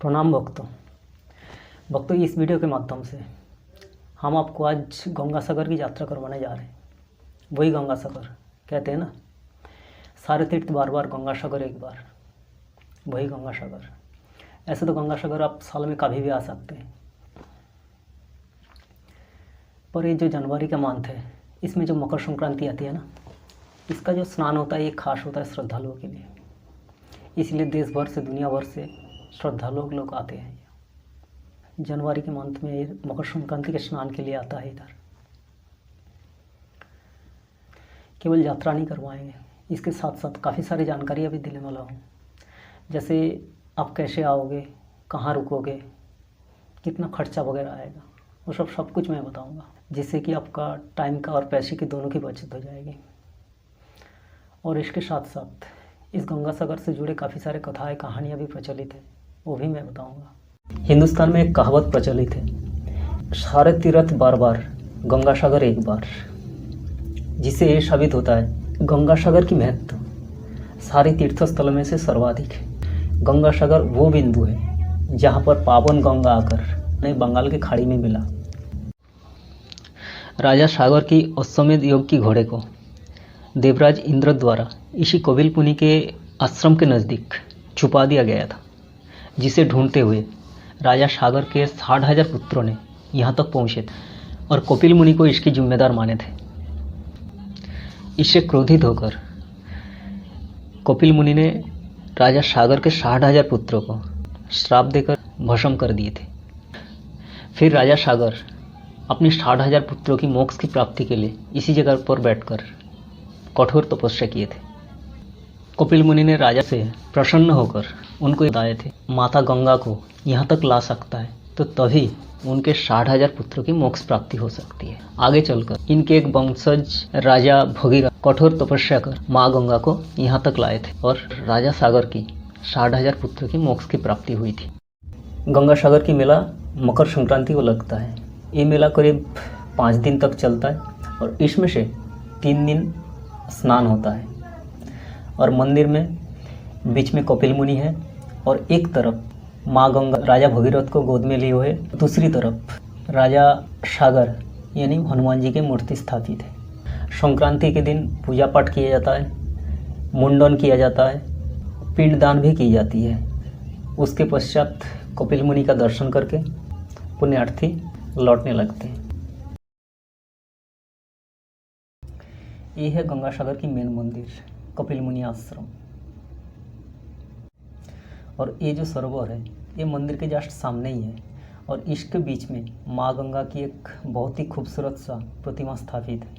प्रणाम भक्तों, इस वीडियो के माध्यम से हम आपको आज गंगासागर की यात्रा करवाने जा रहे हैं। वही गंगासागर कहते हैं ना, सारे तीर्थ बार बार, गंगासागर एक बार। वही गंगासागर। ऐसे तो गंगासागर आप साल में कभी भी आ सकते हैं, पर ये जो जनवरी का मंथ है, इसमें जो मकर संक्रांति आती है ना, इसका जो स्नान होता है ये खास होता है श्रद्धालुओं के लिए। इसलिए देश भर से, दुनिया भर से श्रद्धालु लोग आते हैं। जनवरी के मंथ में ये मकर संक्रांति के स्नान के लिए आता है इधर। केवल यात्रा नहीं करवाएंगे, इसके साथ साथ काफ़ी सारी जानकारियाँ भी देने वाला हूँ। जैसे आप कैसे आओगे, कहाँ रुकोगे, कितना खर्चा वगैरह आएगा, वो सब कुछ मैं बताऊँगा, जिससे कि आपका टाइम का और पैसे की दोनों की बचत हो जाएगी। और इसके साथ साथ इस गंगासागर से जुड़े काफ़ी सारे कथाएँ, कहानियाँ भी प्रचलित है, वो भी मैं बताऊँगा। हिंदुस्तान में एक कहावत प्रचलित है, सारे तीर्थ बार बार, गंगासागर एक बार। जिससे ये साबित होता है गंगासागर की महत्व सारे तीर्थस्थलों में से सर्वाधिक है। गंगासागर वो बिंदु है जहाँ पर पावन गंगा आकर नए बंगाल की खाड़ी में मिला। राजा सागर की अश्वमेध योग की घोड़े को देवराज इंद्र द्वारा इसी कोविल मुनि के आश्रम के नज़दीक छुपा दिया गया था, जिसे ढूंढते हुए राजा सागर के 60,000 पुत्रों ने यहाँ तक पहुँचे थे और कपिल मुनि को इसकी जिम्मेदार माने थे। इससे क्रोधित होकर कपिल मुनि ने राजा सागर के 60,000 पुत्रों को श्राप देकर भस्म कर दिए थे। फिर राजा सागर अपनी 60,000 पुत्रों की मोक्ष की प्राप्ति के लिए इसी जगह पर बैठकर कठोर तपस्या किए थे। कपिल मुनि ने राजा से प्रसन्न होकर उनको बताए थे, माता गंगा को यहाँ तक ला सकता है तो तभी उनके 60,000 पुत्रों की मोक्ष प्राप्ति हो सकती है। आगे चलकर इनके एक वंशज राजा भगीरथ कठोर तपस्या कर माँ गंगा को यहाँ तक लाए थे और राजा सागर की 60,000 पुत्रों की मोक्ष की प्राप्ति हुई थी। गंगासागर की मेला मकर संक्रांति को लगता है। ये मेला करीब 5 दिन तक चलता है और इसमें से 3 दिन स्नान होता है। और मंदिर में बीच में कपिल मुनि है और एक तरफ माँ गंगा राजा भगीरथ को गोद में लिए हुए, दूसरी तरफ राजा सागर यानी हनुमान जी की मूर्ति स्थापित है। संक्रांति के दिन पूजा पाठ किया जाता है, मुंडन किया जाता है, पिंडदान भी की जाती है। उसके पश्चात कपिल मुनि का दर्शन करके पुण्यार्थी लौटने लगते हैं। ये है गंगासागर की मेन मंदिर, कपिल मुनि आश्रम। और ये जो सरोवर है ये मंदिर के जस्ट सामने ही है और इसके बीच में माँ गंगा की एक बहुत ही खूबसूरत सा प्रतिमा स्थापित है।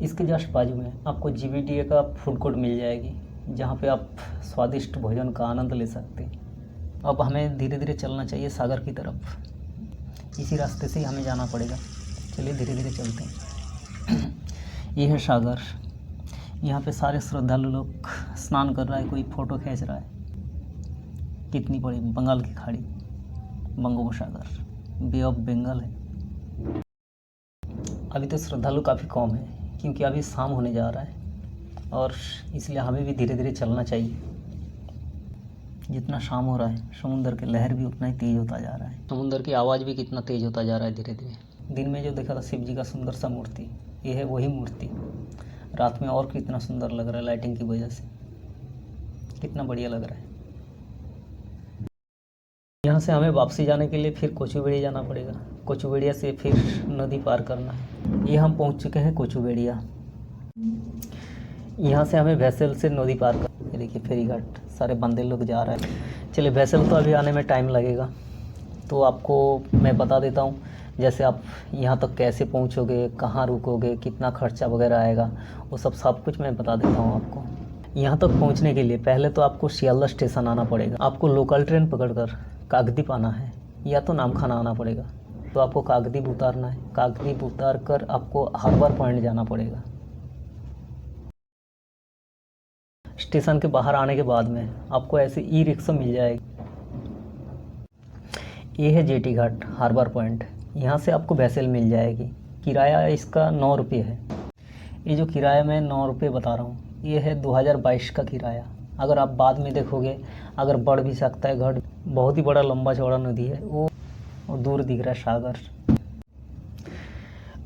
इसके जस्ट बाजू में आपको GVTA का फूड कोर्ट मिल जाएगी, जहाँ पे आप स्वादिष्ट भोजन का आनंद ले सकते हैं। अब हमें धीरे धीरे चलना चाहिए सागर की तरफ। इसी रास्ते से ही हमें जाना पड़ेगा। चलिए धीरे धीरे चलते हैं। ये है सागर। यहाँ पे सारे श्रद्धालु लोग स्नान कर रहा है, कोई फ़ोटो खींच रहा है। कितनी बड़ी बंगाल की खाड़ी, बंगोपसागर, बे ऑफ बंगाल है। अभी तो श्रद्धालु काफ़ी कम है क्योंकि अभी शाम होने जा रहा है और इसलिए हमें भी धीरे धीरे चलना चाहिए। जितना शाम हो रहा है समुंदर की लहर भी उतना ही तेज़ होता जा रहा है, समुंदर की आवाज़ भी कितना तेज़ होता जा रहा है धीरे धीरे। दिन में जो देखा था शिव जी का सुंदर सा मूर्ति, ये है वही मूर्ति। रात में और कितना सुंदर लग रहा है लाइटिंग की वजह से, कितना बढ़िया लग रहा है। यहाँ से हमें वापसी जाने के लिए फिर कोचुवेड़िया जाना पड़ेगा। कोचुवेड़िया से फिर नदी पार करना है। ये हम पहुँच चुके हैं कोचुवेड़िया। यहाँ से हमें वैसल से नदी पार कर, ये देखिए फेरी घाट, सारे बंदे लोग जा रहे हैं। चलिए वैसल तो अभी आने में टाइम लगेगा, तो आपको मैं बता देता हूँ। जैसे आप यहाँ तक कैसे पहुँचोगे, कहाँ रुकोगे, कितना खर्चा वगैरह आएगा, वो सब कुछ मैं बता देता हूँ आपको। यहाँ तक पहुँचने के लिए पहले तो आपको सियालदह स्टेशन आना पड़ेगा। आपको लोकल ट्रेन पकड़कर काकद्वीप आना है या तो नामखाना आना पड़ेगा। तो आपको काकद्वीप उतारना है। काकद्वीप उतार कर आपको हार्बर पॉइंट जाना पड़ेगा। स्टेशन के बाहर आने के बाद में आपको ऐसे ई-रिक्शा मिल जाएगी। ये है जेटी घाट, हार्बर पॉइंट। यहाँ से आपको वैसल मिल जाएगी। किराया इसका 9 रुपये है। ये जो किराया मैं 9 रुपये बता रहा हूँ, ये है 2022 का किराया। अगर आप बाद में देखोगे अगर बढ़ भी सकता है घट, बहुत ही बड़ा लंबा चौड़ा नदी है वो, और दूर दिख रहा है सागर।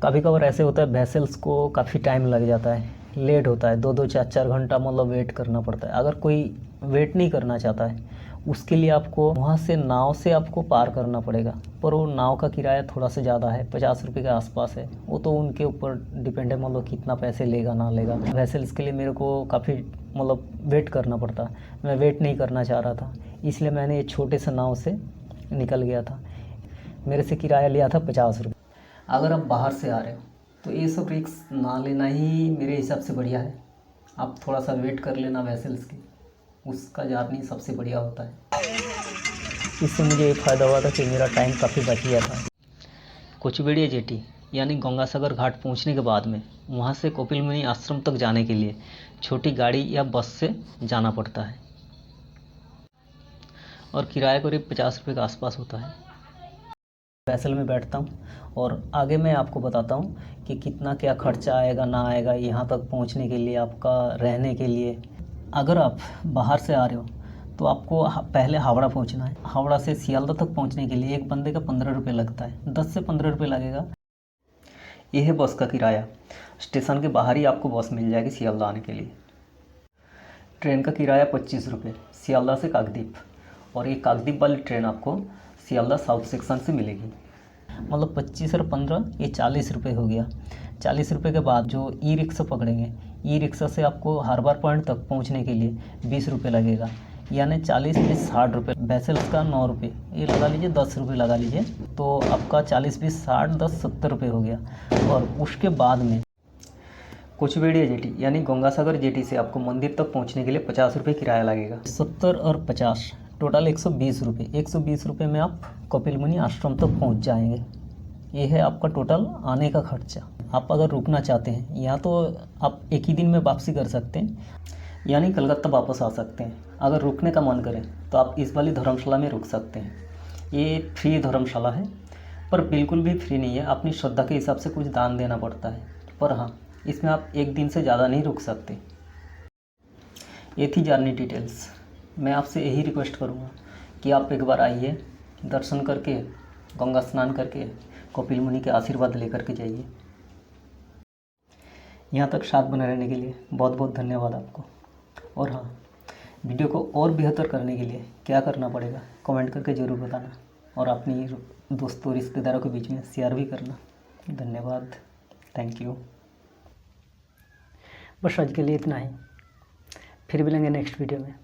कभी कभार ऐसे होता है वेसल्स को काफ़ी टाइम लग जाता है, लेट होता है, 2-2 4-4 घंटा मतलब वेट करना पड़ता है। अगर कोई वेट नहीं करना चाहता है उसके लिए आपको वहाँ से नाव से आपको पार करना पड़ेगा, पर वो नाव का किराया थोड़ा सा ज़्यादा है, 50 रुपये के आसपास है। वो तो उनके ऊपर डिपेंड है, मतलब कितना पैसे लेगा ना लेगा। वेसल्स के लिए मेरे को काफ़ी मतलब वेट करना पड़ता, मैं वेट नहीं करना चाह रहा था, इसलिए मैंने ये छोटे से नाव से निकल गया था। मेरे से किराया लिया था 50 रुपये। अगर आप बाहर से आ रहे हो तो ये सब रिस्क ना लेना ही मेरे हिसाब से बढ़िया है। आप थोड़ा सा वेट कर लेना वेसल्स की, उसका जर्नी सबसे बढ़िया होता है। इससे मुझे एक फ़ायदा हुआ था कि मेरा टाइम काफ़ी बच गया था। कोचुवेड़िया जेटी यानी गंगासागर घाट पहुंचने के बाद में वहां से कपिल मुनि आश्रम तक जाने के लिए छोटी गाड़ी या बस से जाना पड़ता है और किराया करीब 50 रुपये के आसपास होता है। वैसल में बैठता हूँ और आगे मैं आपको बताता हूँ कि कितना क्या खर्चा आएगा ना आएगा यहाँ तक पहुँचने के लिए, आपका रहने के लिए। अगर आप बाहर से आ रहे हो तो आपको पहले हावड़ा पहुँचना है। हावड़ा से सियालदह तक पहुँचने के लिए एक बंदे का 15 रुपये लगता है, 10 से 15 रुपये लगेगा। यह है बस का किराया। स्टेशन के बाहर ही आपको बस मिल जाएगी सियालदह आने के लिए। ट्रेन का किराया 25 रुपये सियालदह से काकद्वीप, और ये काकद्वीप वाली ट्रेन आपको सियालदह साउथ सेक्शन से मिलेगी। मतलब 25 और 15 ये 40 रुपये हो गया। 40 रुपये के बाद जो ई रिक्शा पकड़ेंगे, ई रिक्शा से आपको हार्बर पॉइंट तक पहुंचने के लिए 20 रुपये लगेगा, यानी 40 20 60 रुपये। वेसल्स का 9 रुपये, ये लगा लीजिए 10 रुपये लगा लीजिए, तो आपका 40 20 60 10 70 रुपये हो गया। और उसके बाद में कोचुवेड़िया जेटी यानी गंगासागर जेटी से आपको मंदिर तक पहुंचने के लिए 50 रुपये किराया लगेगा। 70 और 50 टोटल 120 रुपये। 120 रुपये में आप कपिल मुनि आश्रम तक पहुंच जाएंगे। ये है आपका टोटल आने का खर्चा। आप अगर रुकना चाहते हैं यहाँ तो आप एक ही दिन में वापसी कर सकते हैं, यानी कलकत्ता वापस आ सकते हैं। अगर रुकने का मन करें तो आप इस वाली धर्मशाला में रुक सकते हैं। ये फ्री धर्मशाला है, पर बिल्कुल भी फ्री नहीं है, अपनी श्रद्धा के हिसाब से कुछ दान देना पड़ता है। पर हाँ, इसमें आप एक दिन से ज़्यादा नहीं रुक सकते। ये थी जर्नी डिटेल्स। मैं आपसे यही रिक्वेस्ट करूँगा कि आप एक बार आइए, दर्शन करके, गंगा स्नान करके कपिल मुनि के आशीर्वाद लेकर के जाइए। यहाँ तक साथ बने रहने के लिए बहुत बहुत धन्यवाद आपको। और हाँ, वीडियो को और बेहतर करने के लिए क्या करना पड़ेगा कमेंट करके ज़रूर बताना, और अपनी दोस्तों रिश्तेदारों के बीच में शेयर भी करना। धन्यवाद, थैंक यू। बस आज के लिए इतना ही, फिर मिलेंगे नेक्स्ट वीडियो में।